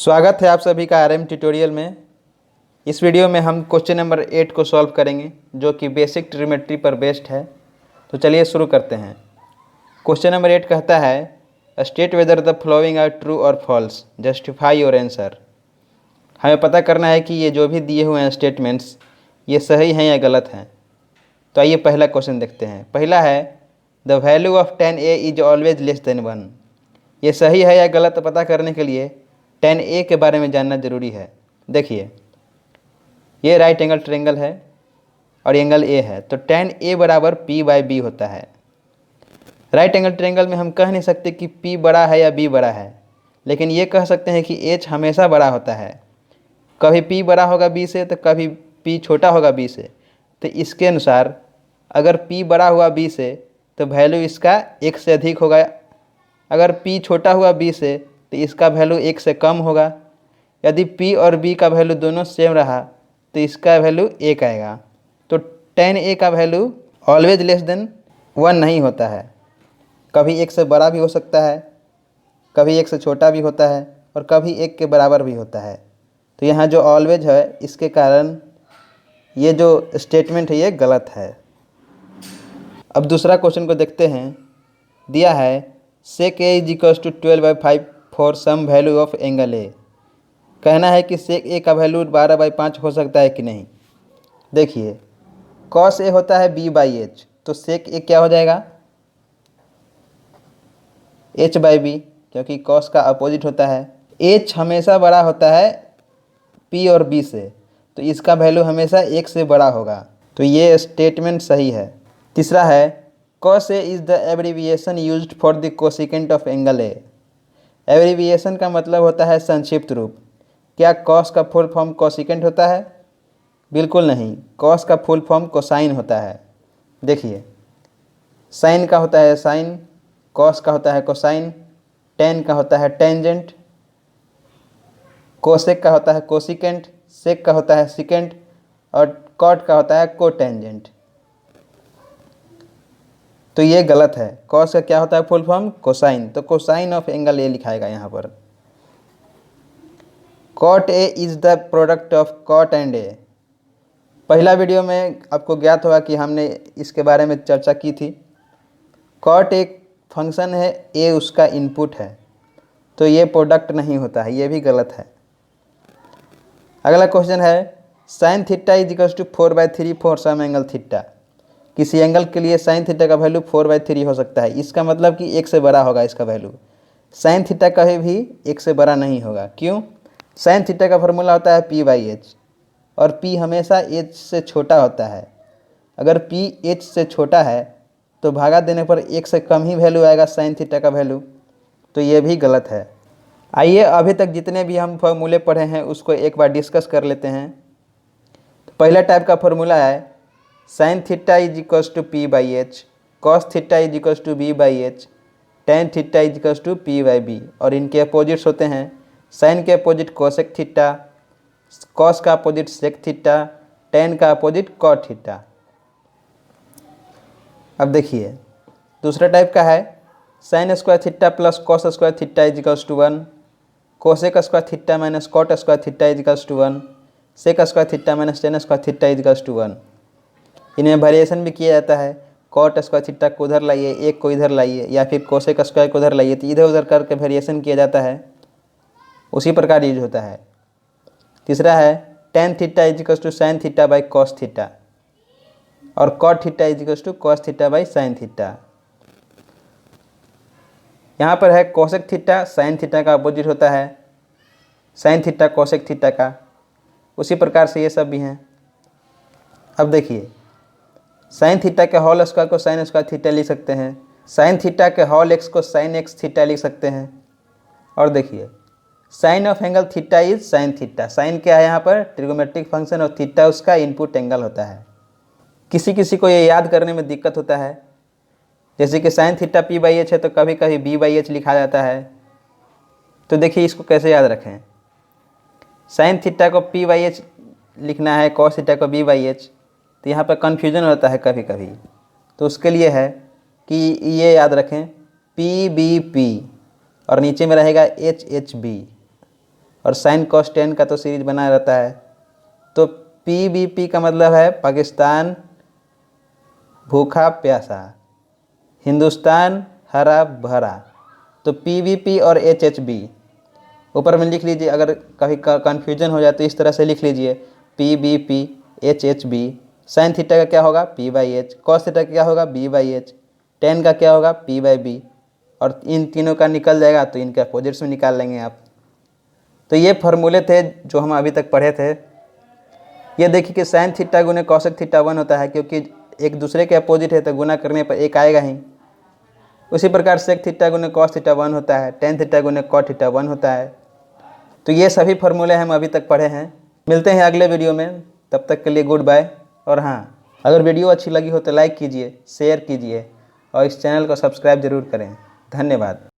स्वागत है आप सभी का आरएम ट्यूटोरियल में। इस वीडियो में हम क्वेश्चन नंबर 8 को सॉल्व करेंगे जो कि बेसिक ट्रिग्नोमेट्री पर बेस्ड है। तो चलिए शुरू करते हैं। क्वेश्चन नंबर 8 कहता है state whether the following are true और फॉल्स, जस्टिफाई योर आंसर। हमें पता करना है कि ये जो भी दिए हुए हैं स्टेटमेंट्स ये सही हैं या गलत हैं। तो आइए पहला क्वेश्चन देखते हैं। पहला है the value of 10a is always less than 1। ये सही है या गलत पता करने के लिए 10a के बारे में जानना जरूरी है। देखिए ये राइट एंगल ट्रायंगल है और एंगल a है, तो tan a बराबर p/b होता है। राइट एंगल ट्रायंगल में हम कह नहीं सकते कि p बड़ा है या b बड़ा है, लेकिन ये कह सकते हैं कि h हमेशा बड़ा होता है। कभी p बड़ा होगा b से तो कभी p छोटा होगा b से। तो इसके अनुसार अगर p बड़ा हुआ b से तो वैल्यू इसका 1 से अधिक होगा। अगर p छोटा हुआ b से तो इसका वैल्यू 1 से कम होगा। यदि p और b का वैल्यू दोनों सेम रहा तो इसका वैल्यू 1 आएगा। तो tan a का वैल्यू ऑलवेज लेस देन 1 नहीं होता है। कभी 1 से बड़ा भी हो सकता है, कभी 1 से छोटा भी होता है और कभी 1 के बराबर भी होता है। तो यहाँ जो ऑलवेज है इसके कारण ये जो स्टेटमेंट है ये गलत है। अब दूसरा क्वेश्चन को देखते हैं। दिया है sec a is equals to 12/5 for some value of angle a। कहना है कि sec a का वैल्यू 12/5 हो सकता है कि नहीं। देखिए cos a होता है b/h, तो sec a क्या हो जाएगा h/b, क्योंकि cos का अपोजिट होता है। h हमेशा बड़ा होता है p और b से, तो इसका वैल्यू हमेशा 1 से बड़ा होगा। तो ये स्टेटमेंट सही है। तीसरा है cos a is the abbreviation used for the cosecant of angle a। Abbreviation का मतलब होता है संक्षिप्त रूप। क्या cos का फुल फॉर्म कोसिकेंट होता है? बिल्कुल नहीं, cos का फुल फॉर्म कोसाइन होता है। देखिए साइन का होता है साइन, cos का होता है कोसाइन, tan का होता है टेंजेंट, कोसेक का होता है कोसिकेंट, सेक का होता है सिकेंट और कॉट का होता है कोटेंजेंट। तो ये गलत है। cos का क्या होता है फुल फॉर्म? कोसाइन, तो कोसाइन ऑफ एंगल ए लिखाएगा यहाँ पर। cot a is the product of cot and a। पहला वीडियो में आपको ज्ञात होगा कि हमने इसके बारे में चर्चा की थी। cot एक फंक्शन है, a उसका इनपुट है, तो ये प्रोडक्ट नहीं होता है, ये भी गलत है। अगला क्वेश्चन है sin theta is equals to 4/3 for some angle theta. किसी एंगल के लिए sin थीटा का वैल्यू 4/3 हो सकता है। इसका मतलब कि 1 से बड़ा होगा इसका वैल्यू। sin थीटा कभी भी 1 से बड़ा नहीं होगा। क्यों? sin थीटा का फार्मूला होता है p/h और p हमेशा h से छोटा होता है। अगर p h से छोटा है तो भागा देने पर 1 से कम ही वैल्यू आएगा sin थीटा का वैल्यू, तो ये भी गलत है। आइए अभी तक जितने भी हम फार्मूले पढ़े हैं उसको एक बार डिस्कस कर लेते हैं। तो पहला टाइप का फार्मूला है sin theta is equals to p/h, cos theta is equals to b/h, tan theta is equals to p/b। और इनके अपोजिट्स होते हैं sin के अपोजिट कोसेक थीटा, cos का अपोजिट सेक थीटा, tan का अपोजिट cot थीटा। अब देखिए दूसरा टाइप का है sin square theta plus cos square theta is equals to 1, cosec square theta minus cot square theta is equals to 1, sec square theta minus tan square theta is equals to 1। इनमें variation भी किया जाता है। cot square theta को उधर लाइए, एक को इधर लाइए, या फिर कोसेक स्क्वायर को उधर लाइए, तो इधर उधर करके वेरिएशन किया जाता है। उसी प्रकार यूज होता है। तीसरा है tan theta is equals to sine theta by cos theta और cot theta is equals to cos theta by sine theta. यहाँ पर है कोसेक थीटा साइन थीटा का अपोजिट होता है, साइन थीटा कोसेक थीटा का। उसी प्रकार से ये सब भी हैं। अब देखिए साइन थीटा के होल स्क्वायर को साइन स्क्वायर थीटा लिख सकते हैं, साइन थीटा के होल एक्स को साइन एक्स थीटा लिख सकते हैं। और देखिए sine of angle theta is sine theta. Sine क्या है यहाँ पर? ट्रिग्नोमेट्रिक फंक्शन, और थीटा उसका इनपुट एंगल होता है। किसी किसी को ये याद करने में दिक्कत होता है, जैसे कि साइन थीटा p/h है तो कभी कभी b/h लिखा जाता है। तो देखिए इसको कैसे याद रखें। साइन थीटा को p/h लिखना है, cos थीटा को b/h, तो यहाँ पर कन्फ्यूजन होता है कभी कभी। तो उसके लिए है कि ये याद रखें p/b/p और नीचे में रहेगा h/b। और साइन कॉस टेन का तो सीरीज बना रहता है। तो PBP का मतलब है पाकिस्तान भूखा प्यासा, हिंदुस्तान हरा भरा। तो PBP और HHB ऊपर में लिख लीजिए, अगर कभी कन्फ्यूजन हो जाए तो इस तरह से लिख लीजिए PBP HHB। साइन थीटा का क्या होगा P/H, कॉस थीटा का क्या होगा B/H, टेन का क्या होगा P/B। और इन तीनों का निकल जाएगा तो इनके अपोजिट्स में निकाल लेंगे आप। तो ये फार्मूले थे जो हम अभी तक पढ़े थे। ये देखिए कि साइन थीटा गुने कॉसेक थीटा 1 होता है, क्योंकि एक दूसरे के अपोजिट है तो गुना करने पर एक आएगा ही। उसी प्रकार सेक थीटा गुने कॉस थीटा 1 होता है, टेन थीटा गुने कॉट थीटा 1 होता है। तो ये सभी फार्मूले हम अभी तक पढ़े हैं। मिलते हैं अगले वीडियो में, तब तक के लिए गुड बाय। और हाँ, अगर वीडियो अच्छी लगी हो तो लाइक कीजिए, शेयर कीजिए और इस चैनल को सब्सक्राइब जरूर करें। धन्यवाद।